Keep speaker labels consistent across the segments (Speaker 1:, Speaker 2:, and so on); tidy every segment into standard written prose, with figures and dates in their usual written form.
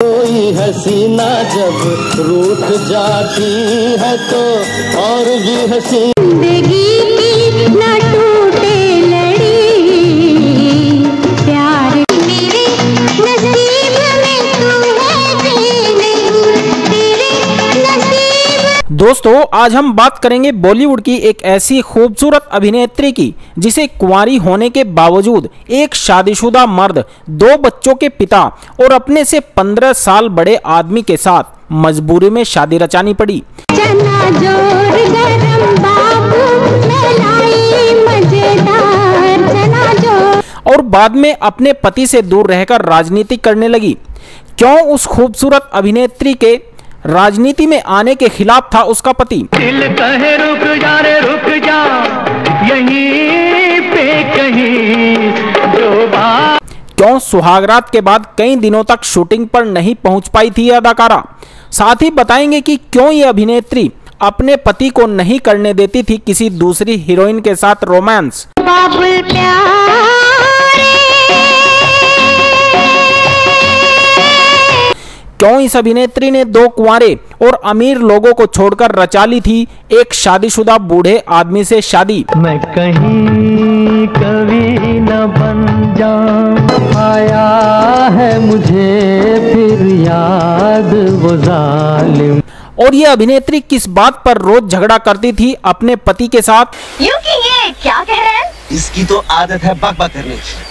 Speaker 1: कोई हसीना जब रूठ जाती है तो और भी हसीना
Speaker 2: जिंदगी की न टूटे लड़ी प्यार मेरे नसीब में तू है जीने तेरे नसीब।
Speaker 3: दोस्तों आज हम बात करेंगे बॉलीवुड की एक ऐसी खूबसूरत अभिनेत्री की जिसे कुंवारी होने के बावजूद एक शादीशुदा मर्द, 2 बच्चों के पिता और अपने से 15 साल बड़े आदमी के साथ मजबूरी में शादी रचानी पड़ी।
Speaker 2: चना जोर गरम बाबू मलाई मजेदार चना जोर,
Speaker 3: और बाद में अपने पति से दूर रहकर राजनीति करने लगी। क्यों उस खूबसूरत अभिनेत्री के राजनीति में आने के खिलाफ था उसका पति?
Speaker 1: दिल कहे रुक जा रे रुक जा यहीं पे कहीं जो बात।
Speaker 3: क्यों सुहागरात के बाद कई दिनों तक शूटिंग पर नहीं पहुंच पाई थी यह अदाकारा? साथ ही बताएंगे कि क्यों ये अभिनेत्री अपने पति को नहीं करने देती थी किसी दूसरी हीरोइन के साथ रोमांस।
Speaker 2: बाबुल प्यारे
Speaker 3: क्यों इस अभिनेत्री ने 2 कुंवारे और अमीर लोगों को छोड़कर रचा ली थी एक शादीशुदा बूढ़े आदमी से शादी।
Speaker 1: मैं कहीं कभी न बन जाऊं, आया है मुझे फिर याद वो जालिम।
Speaker 3: और ये अभिनेत्री किस बात पर रोज झगड़ा करती थी अपने पति के साथ?
Speaker 4: यूं कि ये क्या कह रहे हैं?
Speaker 5: इसकी तो आदत है बक बक करने की।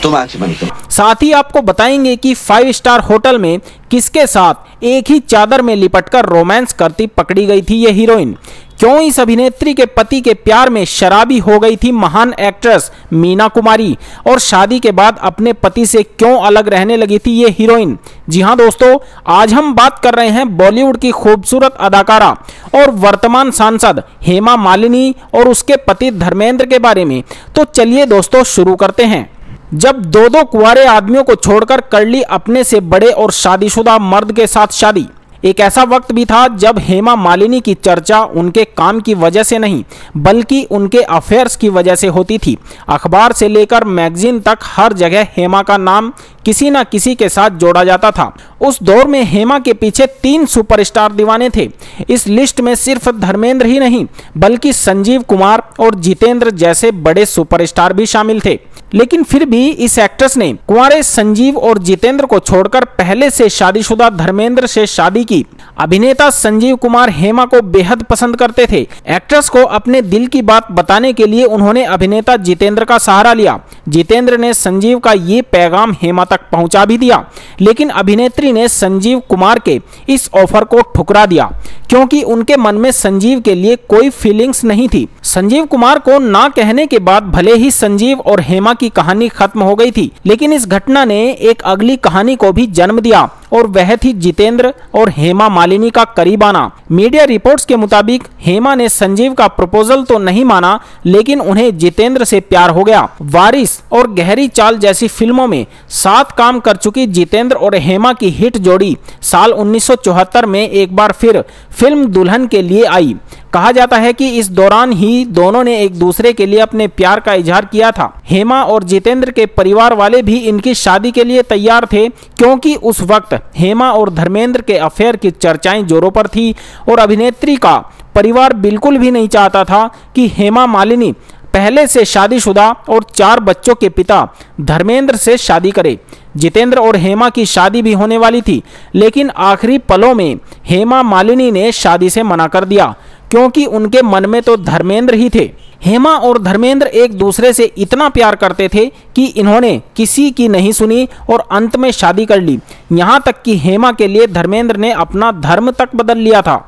Speaker 5: तुम आंखें बंद करो।
Speaker 3: साथ ही आपको बताएंगे कि 5 स्टार होटल में किसके साथ एक ही चादर में लिपटकर रोमांस करती पकड़ी गई थी ये हीरोइन। क्यों इस अभिनेत्री के पति के प्यार में शराबी हो गई थी महान एक्ट्रेस मीना कुमारी, और शादी के बाद अपने पति से क्यों अलग रहने लगी थी ये हीरोइन। जी हां दोस्तों, आज हम बात कर रहे हैं बॉलीवुड की खूबसूरत अदाकारा और वर्तमान सांसद हेमा मालिनी और उसके पति धर्मेंद्र के बारे में। तो चलिए दोस्तों शुरू करते हैं। जब 2 कुंवारे आदमियों को छोड़कर कर ली अपने से बड़े और शादीशुदा मर्द के साथ शादी। एक ऐसा वक्त भी था जब हेमा मालिनी की चर्चा उनके काम की वजह से नहीं बल्कि उनके अफेयर्स की वजह से होती थी। अखबार से लेकर मैगजीन तक हर जगह हेमा का नाम किसी न किसी के साथ जोड़ा जाता था। उस दौर में हेमा के पीछे 3 सुपरस्टार दीवाने थे। इस लिस्ट में सिर्फ धर्मेंद्र ही नहीं बल्कि संजीव कुमार और जितेंद्र जैसे बड़े सुपरस्टार भी शामिल थे। लेकिन फिर भी इस एक्ट्रेस ने कुंवारे संजीव और जितेंद्र को छोड़कर पहले से शादीशुदा धर्मेंद्र से शादी की। अभिनेता संजीव कुमार हेमा को बेहद पसंद करते थे। एक्ट्रेस को अपने दिल की बात बताने के लिए उन्होंने अभिनेता जितेंद्र का सहारा लिया। जितेंद्र ने संजीव का ये पैगाम हेमा तक पहुंचा भी दिया, लेकिन अभिनेत्री ने संजीव कुमार के इस ऑफर को ठुकरा दिया क्योंकि उनके मन में संजीव के लिए कोई फीलिंग्स नहीं थी। संजीव कुमार को ना कहने के बाद भले ही संजीव और हेमा की कहानी खत्म हो गई थी, लेकिन इस घटना ने एक अगली कहानी को भी जन्म दिया और वह थी जितेंद्र और हेमा मालिनी का करीब आना। मीडिया रिपोर्ट्स के मुताबिक हेमा ने संजीव का प्रपोजल तो नहीं माना, लेकिन उन्हें जितेंद्र से प्यार हो गया। वारिस और गहरी चाल जैसी फिल्मों में साथ काम कर चुकी जितेंद्र और हेमा की हिट जोड़ी साल 1974 में एक बार फिर फिल्म दुल्हन के लिए आई। कहा जाता है कि इस दौरान ही दोनों ने एक दूसरे के लिए अपने प्यार का इजहार किया था। हेमा और जितेंद्र के परिवार वाले भी इनकी शादी के लिए तैयार थे क्योंकि उस वक्त हेमा और धर्मेंद्र के अफेयर की चर्चाएं जोरों पर थी और अभिनेत्री का परिवार बिल्कुल भी नहीं चाहता था कि हेमा मालिनी पहले से शादीशुदा और 4 बच्चों के पिता धर्मेंद्र से शादी करे। जितेंद्र और हेमा की शादी भी होने वाली थी, लेकिन आखिरी पलों में हेमा मालिनी ने शादी से मना कर दिया क्योंकि उनके मन में तो धर्मेंद्र ही थे। हेमा और धर्मेंद्र एक दूसरे से इतना प्यार करते थे कि इन्होंने किसी की नहीं सुनी और अंत में शादी कर ली। यहाँ तक कि हेमा के लिए धर्मेंद्र ने अपना धर्म तक बदल लिया था।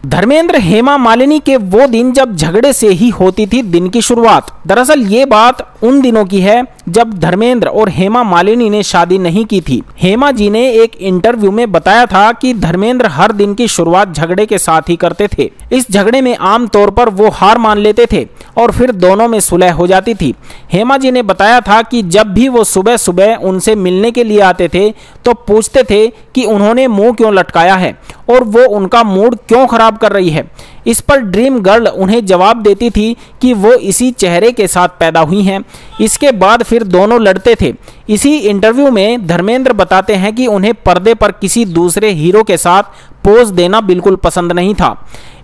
Speaker 3: धर्मेंद्र हेमा मालिनी के वो दिन जब झगड़े से ही होती थी दिन की शुरुआत। दरअसल ये बात उन दिनों की है जब धर्मेंद्र और हेमा मालिनी ने शादी नहीं की थी। हेमा जी ने एक इंटरव्यू में बताया था कि धर्मेंद्र हर दिन की शुरुआत झगड़े के साथ ही करते थे। इस झगड़े में आम तौर पर वो हार मान लेते थे और फिर दोनों में सुलह हो जाती थी। हेमा जी ने बताया था कि जब भी वो सुबह सुबह उनसे मिलने के लिए आते थे तो पूछते थे कि उन्होंने मुंह क्यों लटकाया है और वो उनका मूड क्यों खराब कर रही है। इस पर ड्रीम गर्ल उन्हें जवाब देती थी कि वो इसी चेहरे के साथ पैदा हुई हैं। इसके बाद फिर दोनों लड़ते थे। इसी इंटरव्यू में धर्मेंद्र बताते हैं कि उन्हें पर्दे पर किसी दूसरे हीरो के साथ पोज देना बिल्कुल पसंद नहीं था।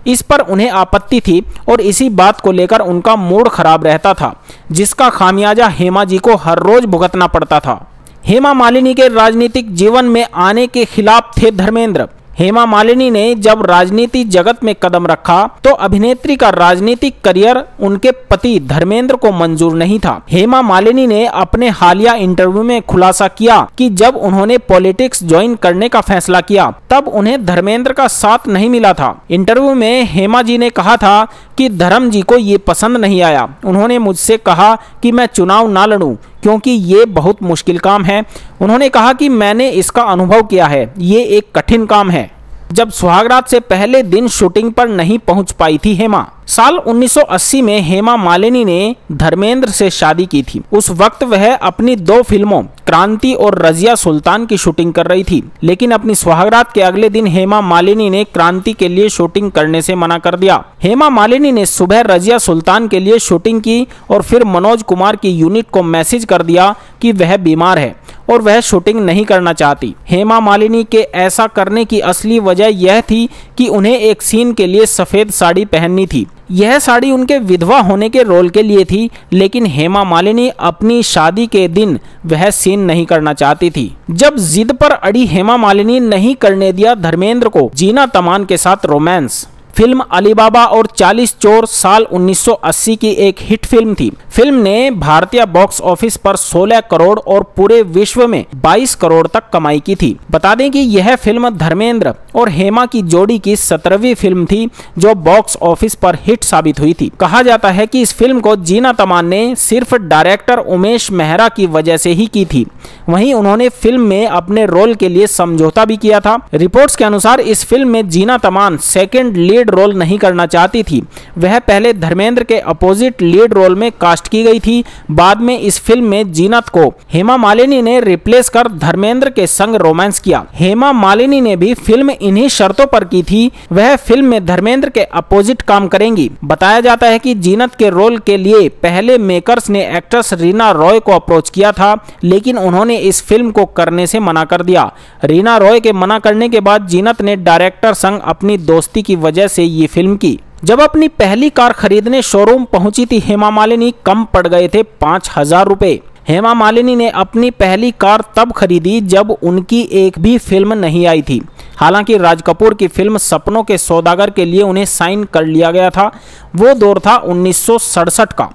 Speaker 3: इस पर उन्हें आपत्ति थी और इसी बात को लेकर उनका मूड खराब रहता था, जिसका खामियाजा हेमा जी को हर रोज भुगतना पड़ता था। हेमा मालिनी के राजनीतिक जीवन में आने के खिलाफ थे धर्मेंद्र। हेमा मालिनी ने जब राजनीति जगत में कदम रखा तो अभिनेत्री का राजनीतिक करियर उनके पति धर्मेंद्र को मंजूर नहीं था। हेमा मालिनी ने अपने हालिया इंटरव्यू में खुलासा किया कि जब उन्होंने पॉलिटिक्स ज्वाइन करने का फैसला किया तब उन्हें धर्मेंद्र का साथ नहीं मिला था। इंटरव्यू में हेमा जी ने कहा था कि धर्म जी को ये पसंद नहीं आया। उन्होंने मुझसे कहा कि मैं चुनाव ना लड़ूं क्योंकि ये बहुत मुश्किल काम है। उन्होंने कहा कि मैंने इसका अनुभव किया है, ये एक कठिन काम है। जब सुहागरात से पहले दिन शूटिंग पर नहीं पहुंच पाई थी हेमा। साल 1980 में हेमा मालिनी ने धर्मेंद्र से शादी की थी। उस वक्त वह अपनी 2 फिल्मों क्रांति और रजिया सुल्तान की शूटिंग कर रही थी, लेकिन अपनी सुहागरात के अगले दिन हेमा मालिनी ने क्रांति के लिए शूटिंग करने से मना कर दिया। हेमा मालिनी ने सुबह रजिया सुल्तान के लिए शूटिंग की और फिर मनोज कुमार की यूनिट को मैसेज कर दिया कि वह बीमार है और वह शूटिंग नहीं करना चाहती। हेमा मालिनी के ऐसा करने की असली वजह यह थी कि उन्हें एक सीन के लिए सफेद साड़ी पहननी थी। यह साड़ी उनके विधवा होने के रोल के लिए थी, लेकिन हेमा मालिनी अपनी शादी के दिन वह सीन नहीं करना चाहती थी। जब जिद पर अड़ी हेमा मालिनी नहीं करने दिया धर्मेंद्र को जीना तमान के साथ रोमांस। फिल्म अलीबाबा और 40 चोर साल 1980 की एक हिट फिल्म थी। फिल्म ने भारतीय बॉक्स ऑफिस पर 16 करोड़ और पूरे विश्व में 22 करोड़ तक कमाई की थी। बता दें कि यह फिल्म धर्मेंद्र और हेमा की जोड़ी की 17वीं फिल्म थी जो बॉक्स ऑफिस पर हिट साबित हुई थी। कहा जाता है कि इस फिल्म को जीना तमान ने सिर्फ डायरेक्टर उमेश मेहरा की वजह से ही की थी। वहीं उन्होंने फिल्म में अपने रोल के लिए समझौता भी किया था। रिपोर्ट्स के अनुसार इस फिल्म में जीना तमान सेकंड लीड रोल नहीं करना चाहती थी। वह पहले धर्मेंद्र के अपोजिट लीड रोल में कास्ट की गई थी। बाद में इस फिल्म में जीनत को हेमा मालिनी ने रिप्लेस कर धर्मेंद्र के संग रोमांस किया। हेमा मालिनी ने भी फिल्म इन्हीं शर्तों पर की थी। वह फिल्म में धर्मेंद्र के अपोजिट काम करेंगी। बताया जाता है कि जीनत के रोल के लिए पहले मेकर्स ने एक्ट्रेस रीना रॉय को अप्रोच किया था, लेकिन उन्होंने इस फिल्म को करने से मना कर दिया। रीना रॉय के मना करने के बाद जीनत ने डायरेक्टर संग अपनी दोस्ती की वजह से ये फिल्म की। जब अपनी पहली कार खरीदने शोरूम पहुंची थी हेमा मालिनी, कम पड़ गए थे 5000 रुपए। हेमा मालिनी ने अपनी पहली कार तब खरीदी जब उनकी एक भी फिल्म नहीं आई थी। हालांकि राज कपूर की फिल्म सपनों के सौदागर के लिए उन्हें साइन कर लिया गया था। वो दौर था 1967 का।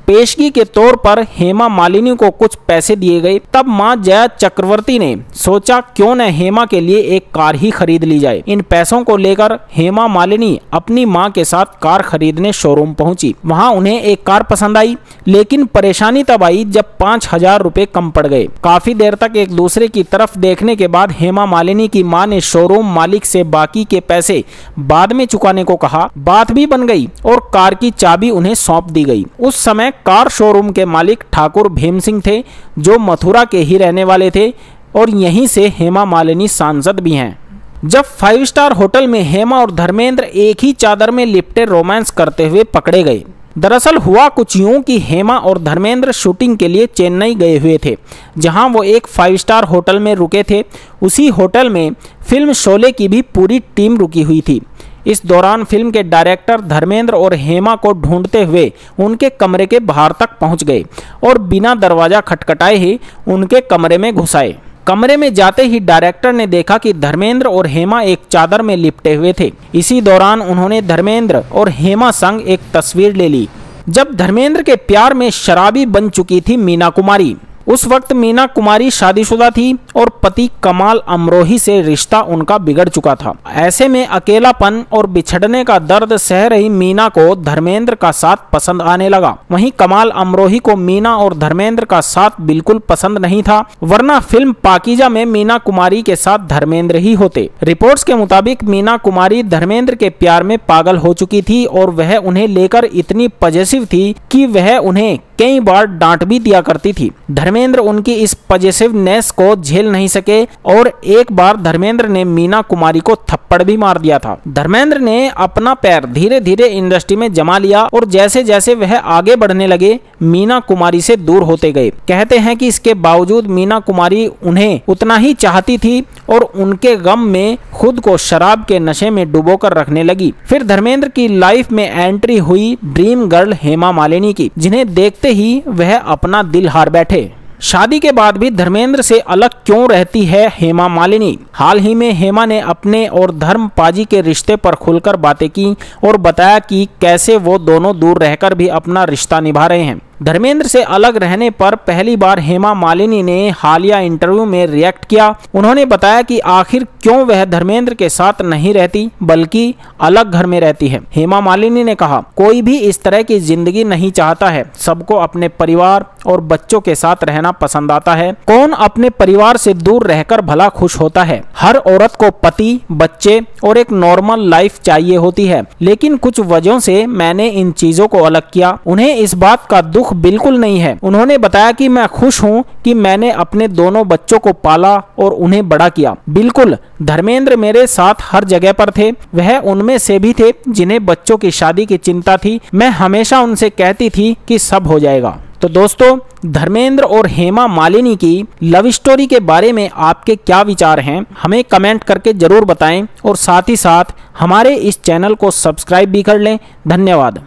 Speaker 3: पेशगी के तौर पर हेमा मालिनी को कुछ पैसे दिए गए। तब मां जया चक्रवर्ती ने सोचा क्यों न हेमा के लिए एक कार ही खरीद ली जाए। इन पैसों को लेकर हेमा मालिनी अपनी मां के साथ कार खरीदने शोरूम पहुंची। वहां उन्हें एक कार पसंद आई, लेकिन परेशानी तब आई जब 5000 रुपए कम पड़ गए। काफी देर तक एक दूसरे की तरफ देखने के बाद हेमा मालिनी की मां ने शोरूम मालिक से बाकी के पैसे बाद में चुकाने को कहा। बात भी बन गई और कार की चाबी उन्हें सौंप दी गई। उस समय कार शोरूम के मालिक ठाकुर भीम सिंह थे, जो मथुरा के ही रहने वाले थे और यहीं से हेमा मालिनी सांसद भी हैं। जब 5 स्टार होटल में हेमा और धर्मेंद्र एक ही चादर में लिपटे रोमांस करते हुए पकड़े गए। दरअसल हुआ कुछ यूं कि हेमा और धर्मेंद्र शूटिंग के लिए चेन्नई गए हुए थे, जहां वो एक 5 स्टार होटल में रुके थे। उसी होटल में फिल्म शोले की भी पूरी टीम रुकी हुई थी। इस दौरान फिल्म के डायरेक्टर धर्मेंद्र और हेमा को ढूंढते हुए उनके कमरे के बाहर तक पहुंच गए और बिना दरवाजा खटखटाए ही उनके कमरे में घुस आए। कमरे में जाते ही डायरेक्टर ने देखा कि धर्मेंद्र और हेमा एक चादर में लिपटे हुए थे। इसी दौरान उन्होंने धर्मेंद्र और हेमा संग एक तस्वीर ले ली। जब धर्मेंद्र के प्यार में शराबी बन चुकी थी मीना कुमारी। उस वक्त मीना कुमारी शादीशुदा थी और पति कमाल अमरोही से रिश्ता उनका बिगड़ चुका था। ऐसे में अकेलापन और बिछड़ने का दर्द सह रही मीना को धर्मेंद्र का साथ पसंद आने लगा। वहीं कमाल अमरोही को मीना और धर्मेंद्र का साथ बिल्कुल पसंद नहीं था, वरना फिल्म पाकीजा में मीना कुमारी के साथ धर्मेंद्र ही होते। रिपोर्ट्स के मुताबिक मीना कुमारी धर्मेंद्र के प्यार में पागल हो चुकी थी और वह उन्हें लेकर इतनी पॉजिटिव थी कि वह उन्हें कई बार डांट भी दिया करती थी। धर्मेंद्र उनकी इस पॉजिटिवनेस को झेल नहीं सके और एक बार धर्मेंद्र ने मीना कुमारी को थप्पड़ भी मार दिया था। धर्मेंद्र ने अपना पैर धीरे धीरे इंडस्ट्री में जमा लिया और जैसे जैसे वह आगे बढ़ने लगे मीना कुमारी से दूर होते गए। कहते हैं कि इसके बावजूद मीना कुमारी उन्हें उतना ही चाहती थी और उनके गम में खुद को शराब के नशे में डुबोकर रखने लगी। फिर धर्मेंद्र की लाइफ में एंट्री हुई ड्रीम गर्ल हेमा मालिनी की, जिन्हें देखते ही वह अपना दिल हार बैठे। शादी के बाद भी धर्मेंद्र से अलग क्यों रहती है हेमा मालिनी? हाल ही में हेमा ने अपने और धर्म पाजी के रिश्ते पर खुलकर बातें की और बताया कि कैसे वो दोनों दूर रहकर भी अपना रिश्ता निभा रहे हैं। धर्मेंद्र से अलग रहने पर पहली बार हेमा मालिनी ने हालिया इंटरव्यू में रिएक्ट किया। उन्होंने बताया कि आखिर क्यों वह धर्मेंद्र के साथ नहीं रहती बल्कि अलग घर में रहती है। हेमा मालिनी ने कहा, कोई भी इस तरह की जिंदगी नहीं चाहता है, सबको अपने परिवार और बच्चों के साथ रहना पसंद आता है। कौन अपने परिवार से दूर रहकर भला खुश होता है? हर औरत को पति, बच्चे और एक नॉर्मल लाइफ चाहिए होती है, लेकिन कुछ वजहों से मैंने इन चीजों को अलग किया। उन्हें इस बात का दुख बिल्कुल नहीं है। उन्होंने बताया कि मैं खुश हूं कि मैंने अपने दोनों बच्चों को पाला और उन्हें बड़ा किया। बिल्कुल, धर्मेंद्र मेरे साथ हर जगह पर थे। वह उनमें से भी थे जिन्हें बच्चों की शादी की चिंता थी। मैं हमेशा उनसे कहती थी कि सब हो जाएगा। तो दोस्तों, धर्मेंद्र और हेमा मालिनी की लव स्टोरी के बारे में आपके क्या विचार हैं, हमें कमेंट करके जरूर बताएं और साथ ही साथ हमारे इस चैनल को सब्सक्राइब भी कर लें। धन्यवाद।